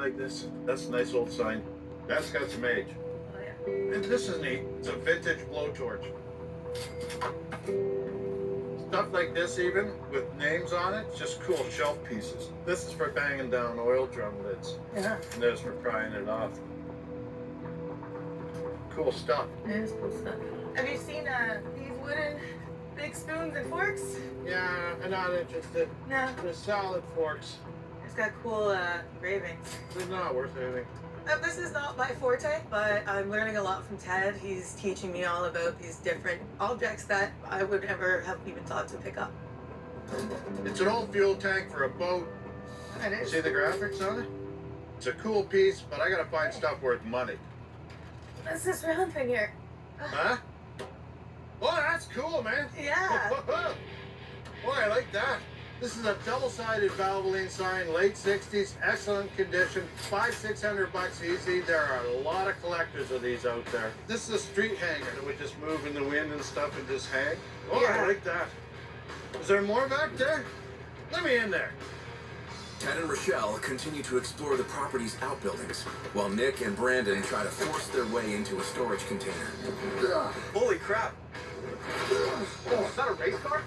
like this. That's a nice old sign. That's got some age. Oh, yeah. And this is neat. It's a vintage blowtorch. Stuff like this even, with names on it, just cool shelf pieces. This is for banging down oil drum lids. Yeah. And there's for prying it off. Cool stuff. It is cool stuff. Have you seen these wooden big spoons and forks? Yeah, I'm not interested. No. They're solid forks. It's got cool engravings. They're not worth anything. This is not my forte, but I'm learning a lot from Ted. He's teaching me all about these different objects that I would never have even thought to pick up. It's an old fuel tank for a boat. It is. See the graphics on it? It's a cool piece, but I gotta find stuff worth money. What's this round thing here? Huh? Oh, that's cool, man. Yeah. Boy, I like that. This is a double-sided Valvoline sign, late 60s, excellent condition, $500-600 easy. There are a lot of collectors of these out there. This is a street hanger that would just move in the wind and stuff and just hang. Oh, Yeah. I like that. Is there more back there? Let me in there. Ted and Rochelle continue to explore the property's outbuildings, while Nick and Brandon try to force their way into a storage container. Holy crap! Oh, is that a race car?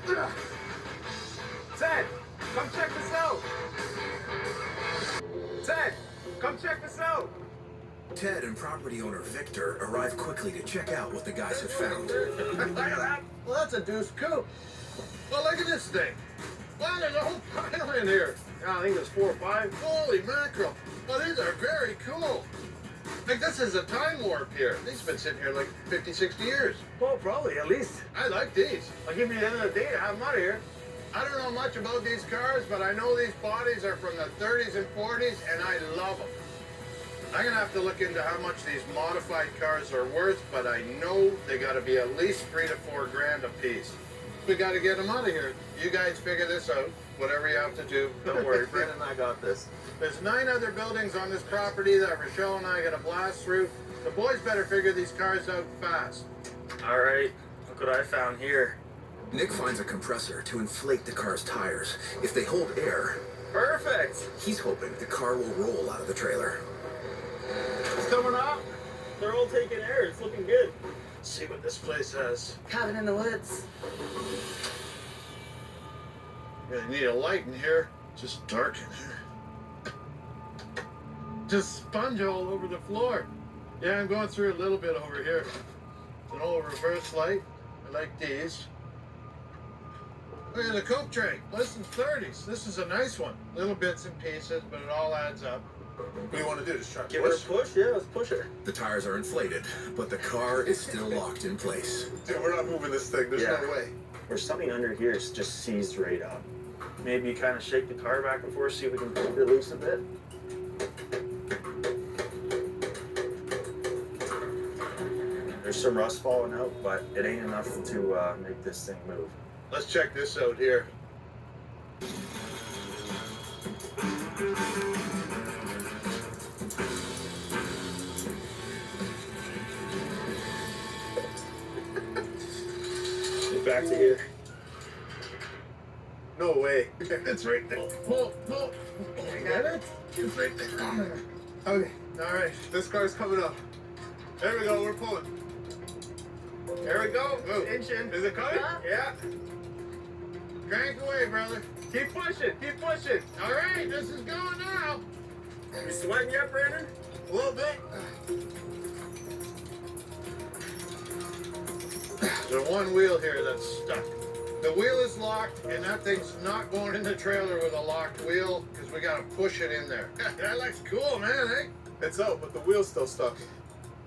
Ted, come check this out! Ted, come check this out! Ted and property owner Victor arrive quickly to check out what the guys have found. Well, that's a deuce coupe. Well, look at this thing. Wow, there's a whole pile in here. I think there's 4 or 5. Holy mackerel. Well, these are very cool. Like, this is a time warp here. These have been sitting here like 50, 60 years. Well, probably, at least. I like these. I'll give you the end of the day to have them out of here. I don't know much about these cars, but I know these bodies are from the 30s and 40s, and I love them. I'm gonna have to look into how much these modified cars are worth, but I know they gotta be at least 3 to 4 grand a piece. We gotta get them out of here. You guys figure this out, whatever you have to do. Don't worry, Brandon and I got this. There's 9 other buildings on this property that Rochelle and I gotta blast through. The boys better figure these cars out fast. All right, look what I found here. Nick finds a compressor to inflate the car's tires. If they hold air, Perfect! he's hoping the car will roll out of the trailer. It's coming up. They're all taking air. It's looking good. Let's see what this place has. Cabin in the woods. Really need a light in here. Just dark in here. Just sponge all over the floor. Yeah, I'm going through a little bit over here. It's an old reverse light. I like these. Look at the coke tray. Less than 30s. This is a nice one. Little bits and pieces, but it all adds up. What do you want to do? Just try to Give it a push? Yeah, let's push it. The tires are inflated, but the car is still locked in place. Dude, we're not moving this thing. There's Yeah. no way. There's something under here. It's just seized right up. Maybe kind of shake the car back and forth, see if we can pull it loose a bit. There's some rust falling out, but it ain't enough to make this thing move. Let's check this out here. Get back to here. No way. It's right there. Pull. You got it? It's right there. Okay. All right. This car's coming up. There we go. We're pulling. There we go. Move. Engine. Is it coming? Yeah. Crank away, brother. Keep pushing. Keep pushing. All right. This is going now. You sweating yet, Brandon? A little bit. There's one wheel here that's stuck. The wheel is locked, and that thing's not going in the trailer with a locked wheel because we got to push it in there. That looks cool, man, eh? It's out, but the wheel's still stuck.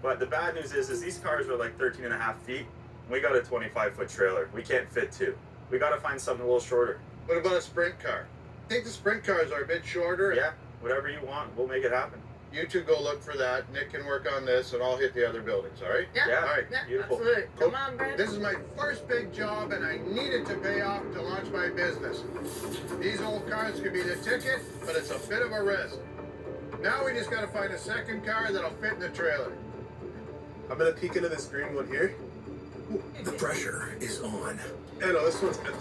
But the bad news is these cars are like 13 and a half feet. We got a 25-foot trailer. We can't fit 2. We got to find something a little shorter. What about a sprint car? I think the sprint cars are a bit shorter. Yeah, whatever you want, we'll make it happen. You two go look for that. Nick can work on this, and I'll hit the other buildings, all right? Yeah. Yeah, All right. Yeah, beautiful. absolutely. Come on, Brandon. This is my first big job, and I needed to pay off to launch my business. These old cars could be the ticket, but it's a bit of a risk. Now we just got to find a second car that'll fit in the trailer. I'm gonna peek into this green one here. The pressure is on. Yeah, no, this one's good.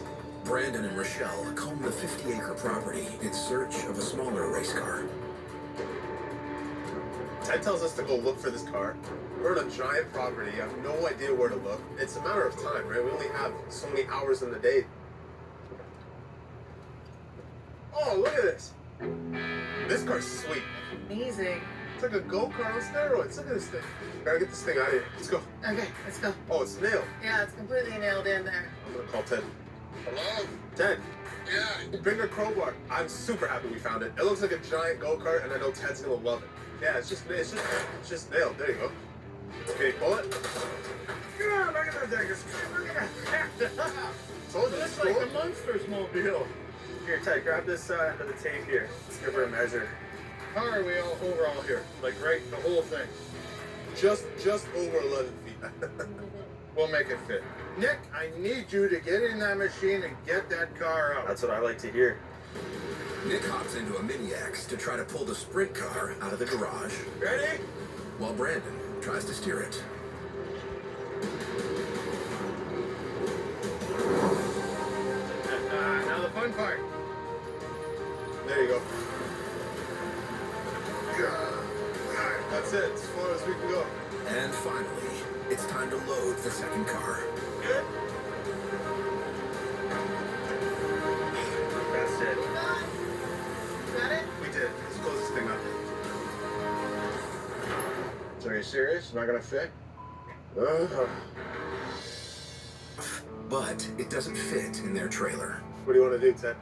Brandon and Rochelle comb the 50-acre property in search of a smaller race car. Ted tells us to go look for this car. We're on a giant property. I have no idea where to look. It's a matter of time, right? We only have so many hours in the day. Oh, look at this. This car's sweet. Amazing. It's like a go-kart on steroids. Look at this thing. Gotta get this thing out of here. Let's go. Okay, let's go. Oh, it's nailed. Yeah, it's completely nailed in there. I'm gonna call Ted. Hello? Ted, Yeah. bring a crowbar. I'm super happy we found it. It looks like a giant go-kart, and I know Ted's gonna love it. Yeah, it's just nailed. There you go. Can you pull it? Yeah, look at that thing. Look at that. Told you, It's it's like cool. the Monsters mobile. Here, Ted, grab this end of the tape here. Let's give her a measure. How are we all overall here? Like, right, the whole thing. Just over 11 feet. We'll make it fit. Nick, I need you to get in that machine and get that car out. That's what I like to hear. Nick hops into a Mini X to try to pull the sprint car out of the garage, Ready? while Brandon tries to steer it. Now the fun part. There you go. Alright, that's it. As far as we can go. And finally, it's time to load the second car. Good. That's it. Got it? We did. Let's close this thing up. So are you serious? Not gonna fit? But it doesn't fit in their trailer. What do you want to do, Ted?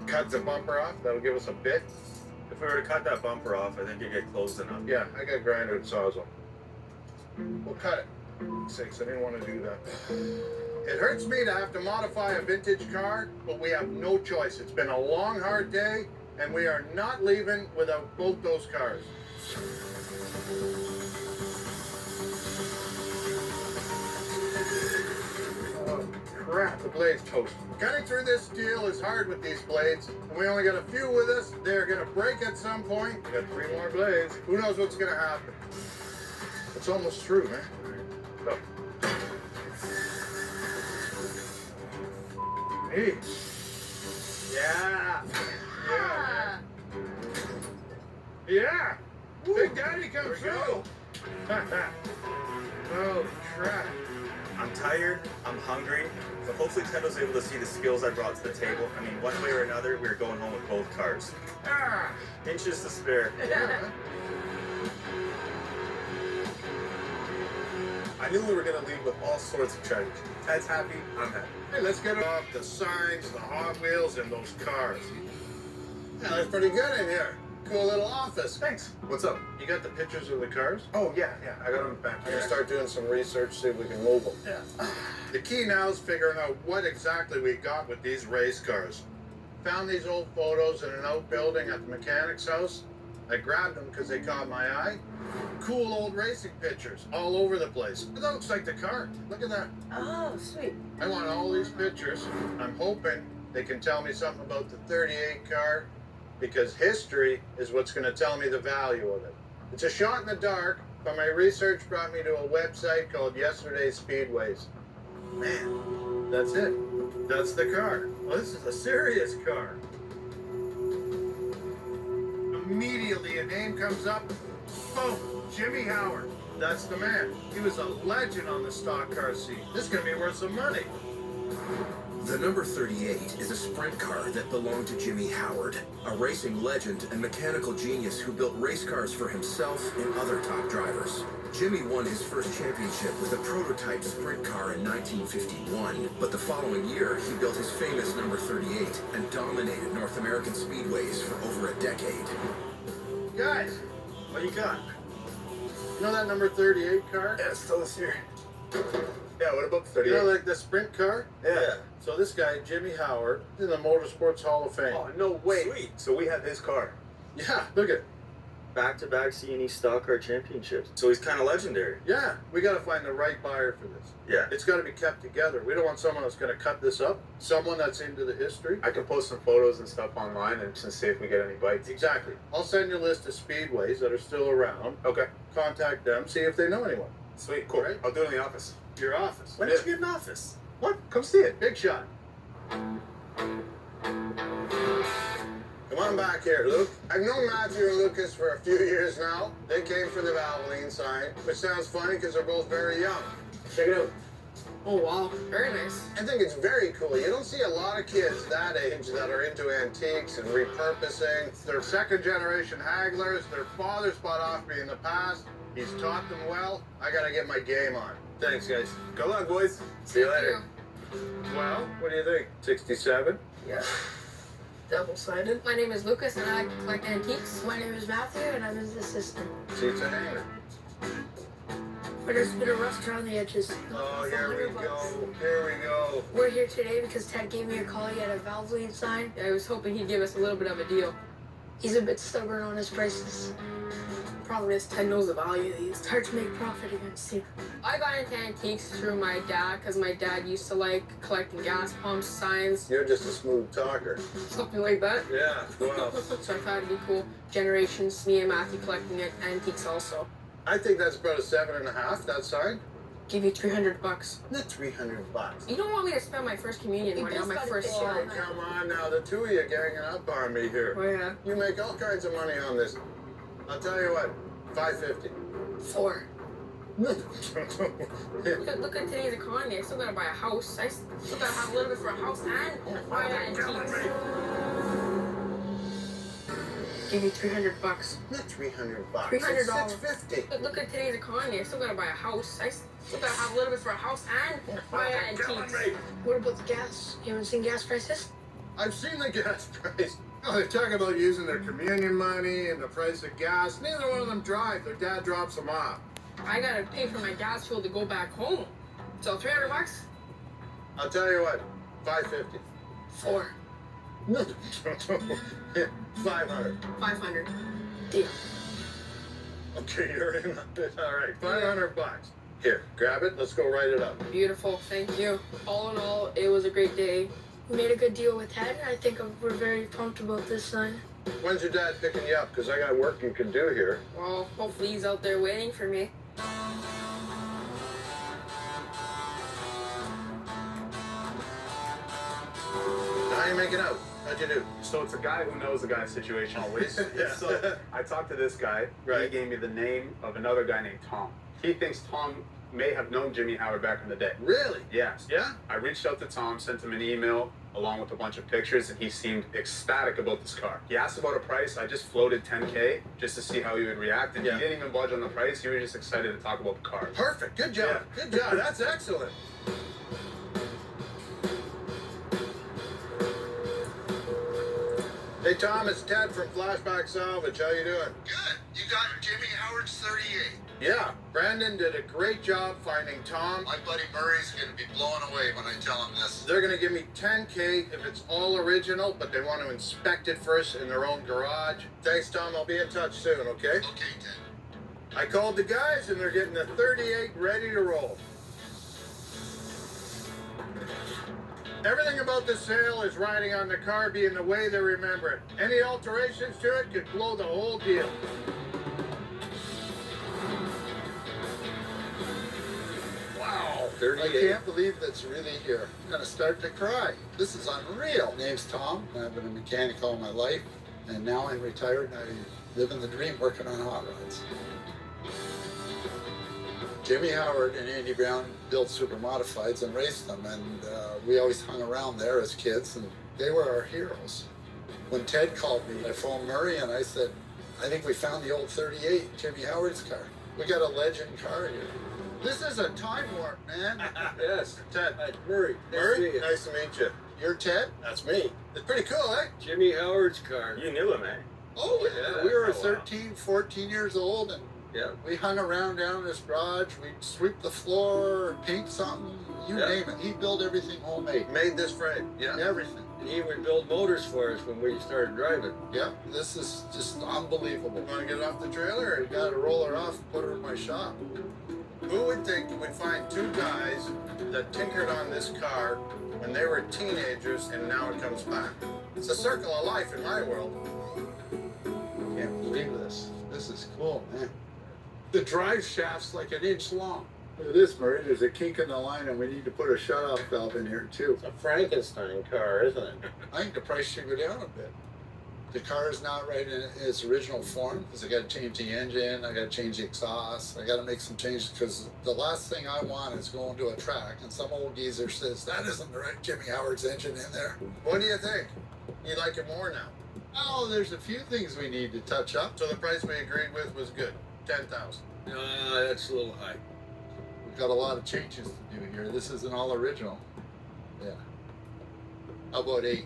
Cut the bumper off. That'll give us a bit. If we were to cut that bumper off, I think it'd get close enough. Yeah, I got grinder and sawzall. We'll cut it. Sakes, I didn't want to do that. It hurts me to have to modify a vintage car, but we have no choice. It's been a long, hard day, and we are not leaving without both those cars. Oh, crap, the blade's toast. Cutting through this steel is hard with these blades, and we only got a few with us. They're gonna break at some point. Got 3 more blades. Who knows what's gonna happen? It's almost through, man. Go. Hey. Yeah. Yeah. Yeah. Big Daddy comes through. Oh, crap. I'm tired, I'm hungry, so hopefully Ted was able to see the skills I brought to the table. I mean, one way or another, we were going home with both cars. Ah. Inches to spare. Yeah. I knew we were going to leave with all sorts of treasures. Ted's happy, I'm happy. Hey, let's get off the signs, the Hot Wheels, and those cars. Yeah, that's pretty good in here. Cool little office. Thanks. What's up? You got the pictures of the cars? Oh, yeah. I got them back I'm here. gonna start doing some research, see if we can move them. Yeah. The key now is figuring out what exactly we got with these race cars. Found these old photos in an outbuilding at the mechanic's house. I grabbed them because they caught my eye. Cool old racing pictures all over the place. It looks like the car. Look at that. Oh, sweet. I want all these pictures. I'm hoping they can tell me something about the 38 car, because history is what's going to tell me the value of it. It's a shot in the dark, but my research brought me to a website called Yesterday's Speedways. Man, that's it. That's the car. Well, this is a serious car. Immediately a name comes up. Boom, Jimmie Howard'd. That's the man. He was a legend on the stock car scene. This is going to be worth some money. The number 38 is a sprint car that belonged to Jimmie Howard'd, a racing legend and mechanical genius who built race cars for himself and other top drivers. Jimmie won his first championship with a prototype sprint car in 1951, but the following year he built his famous number 38 and dominated North American speedways for over a decade. Guys, What you got? you know that number 38 car? Yeah, still is here. Yeah, what about the 38? You know, like the sprint car? Yeah. So this guy, Jimmie Howard'd, is in the Motorsports Hall of Fame. Oh, no way. Sweet. So we have his car. Yeah, look at it. Back-to-back C&E stock car championships. So he's kind of legendary. Yeah, we got to find the right buyer for this. Yeah. It's got to be kept together. We don't want someone that's going to cut this up. Someone that's into the history. I can post some photos and stuff online and just see if we get any bites. Exactly. I'll send you a list of speedways that are still around. Okay. Contact them, see if they know anyone. Sweet. Cool. Right. I'll do it in the office. Your office. When did you get an office? What? Come see it. Big shot. Come on back here, Luke. I've known Matthew and Lucas for a few years now. They came for the Haggling sign, which sounds funny because they're both very young. Check it out. Oh wow, very nice. I think it's very cool. You don't see a lot of kids that age that are into antiques and repurposing. They're second generation hagglers. Their fathers bought off me in the past. He's taught them well. I gotta get my game on. Thanks, guys. Good luck, boys. See you later. Well, what do you think? 67? Yeah. Double-sided. My name is Lucas and I collect antiques. My name is Matthew and I'm his assistant. See, it's a hanger. But there's a bit of rust around the edges. Oh, It's here we $100. go. Here we go. We're here today because Ted gave me a call. He had a Valvoline sign. I was hoping he'd give us a little bit of a deal. He's a bit stubborn on his prices. Problem is, Ted knows the value of these. It's hard to make profit against him. I got into antiques through my dad because my dad used to like collecting gas pumps, signs, You're just a smooth talker. something like that. Yeah, well, So I thought it'd be cool. Generations, me and Matthew collecting antiques also. I think that's about a 7.5, that sign. Give you $300. Not $300. You don't want me to spend my first communion money on my first Oh, share. come on now. The two of you ganging up on me here. Oh yeah. You make all kinds of money on this. I'll tell you what, 550. 4. Look, Look at today's economy. I still gotta buy a house. I still gotta have a little bit for a house and buy antiques. Give you $300. not $300. $300. It's 650. Look at today's economy. I still gotta buy a house. I still gotta have a little bit for a house and buy antiques. What about the gas? You haven't seen gas prices? I've seen the gas price. Oh, they talk about using their communion money and the price of gas. Neither one of them drive. Their dad drops them off. I gotta pay for my gas fuel to go back home. So $300? I'll tell you what, 550. 4. 500. 500. Deal. Okay, you're in. All right, 500 bucks. Here, grab it. Let's go write it up. Beautiful, thank you. All in all, it was a great day. We made a good deal with Ted, and I think we're very pumped about this sign. When's your dad picking you up? Because I got work you can do here. Well, hopefully he's out there waiting for me. How you making out? How'd you do? So it's a guy who knows the guy's situation always. Yeah. So I talked to this guy. Right. He gave me the name of another guy named Tom. He thinks Tom may have known Jimmie Howard'd back in the day. Really? Yes. Yeah? I reached out to Tom, sent him an email along with a bunch of pictures, and he seemed ecstatic about this car. He asked about a price. I just floated $10K just to see how he would react, and Yeah. he didn't even budge on the price. He was just excited to talk about the car. Perfect. Good job. Yeah. Good job. That's excellent. Hey, Tom, it's Ted from Flashback Salvage. How you doing? Good. You got Jimmie Howard'd 38. Yeah. Brandon did a great job finding Tom. My buddy Murray's going to be blown away when I tell him this. They're going to give me $10K if it's all original, but they want to inspect it first in their own garage. Thanks, Tom. I'll be in touch soon, okay? Okay, Ted. I called the guys, and they're getting the 38 ready to roll. Everything about the sale is riding on the car being the way they remember it. Any alterations to it could blow the whole deal. Wow. I can't believe that's really here. I'm gonna start to cry. This is unreal. Name's Tom. I've been a mechanic all my life, and now I'm retired. I live in the dream working on hot rods. Jimmie Howard'd and Andy Brown built super modifieds and raced them, and we always hung around there as kids, and they were our heroes. When Ted called me, I phoned Murray and I said, I think we found the old 38, Jimmie Howard's car. We got a legend car here. This is a time warp, man. Yes, Ted. Murray. Murray, nice to meet you. You're Ted? That's me. It's pretty cool, eh? Jimmie Howard's car. You knew him, eh? Oh, yeah. Yeah. We were Oh, wow. 13, 14 years old, and Yeah. we hung around down in his garage. We'd sweep the floor, paint something, you Yeah. name it. He built everything homemade. Made this frame. Yeah. Everything. And he would build motors for us when we started driving. Yeah, this is just unbelievable. Want to get it off the trailer? I got to roll her off and put her in my shop. Who would think you would find two guys that tinkered on this car when they were teenagers and now it comes back? It's a circle of life in my world. Can't believe this. This is cool, man. The drive shaft's like an inch long. Look at this, Murray. There's a kink in the line, and we need to put a shut-off valve in here, too. It's a Frankenstein car, isn't it? I think the price should go down a bit. The car is not right in its original form because I got to change the engine, I got to change the exhaust, I got to make some changes because the last thing I want is going to a track and some old geezer says, that isn't the right Jimmie Howard's engine in there. What do you think? You like it more now? Oh, there's a few things we need to touch up. So the price we agreed with was good. 10,000. That's a little high. We've got a lot of changes to do here. This isn't all original. Yeah. How about 8?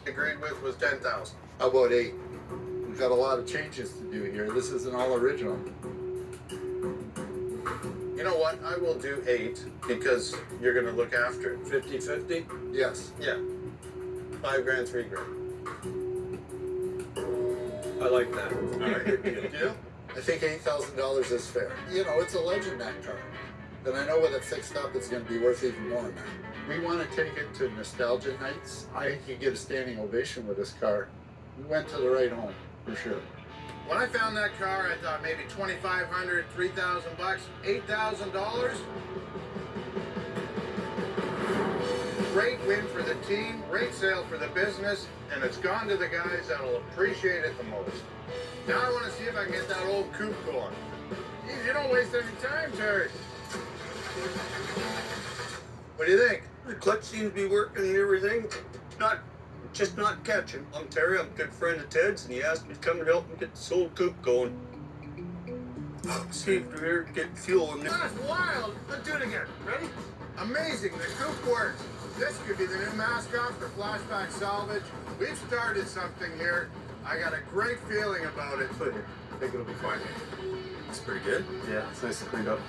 Agreed with was 10,000. How about 8? We've got a lot of changes to do here. This isn't all original. You know what? I will do 8 because you're going to look after it. 50-50? Yes. Yeah. 5 grand, 3 grand. I like that. All right, good deal. Deal? I think $8,000 is fair. You know, it's a legend, that car. And I know with it fixed up, it's going to be worth even more than that. We want to take it to nostalgia nights. I think you get a standing ovation with this car. We went to the right home, for sure. When I found that car, I thought maybe $2,500, $3,000, $8,000. Great win for the team, great sale for the business, and it's gone to the guys that'll appreciate it the most. Now I want to see if I can get that old coupe going. Geez, you don't waste any time, Terry. What do you think? The clutch seems to be working and everything. Just not catching. I'm Terry. I'm a good friend of Ted's, and he asked me to come and help him get this old coupe going. See if we're here to get fuel in there. That's wild. Let's do it again. Ready? Amazing. The coupe works. This could be the new mascot for Flashback Salvage. We've started something here. I got a great feeling about it. I think it'll be fine. It's pretty good. Yeah, it's nice and cleaned up.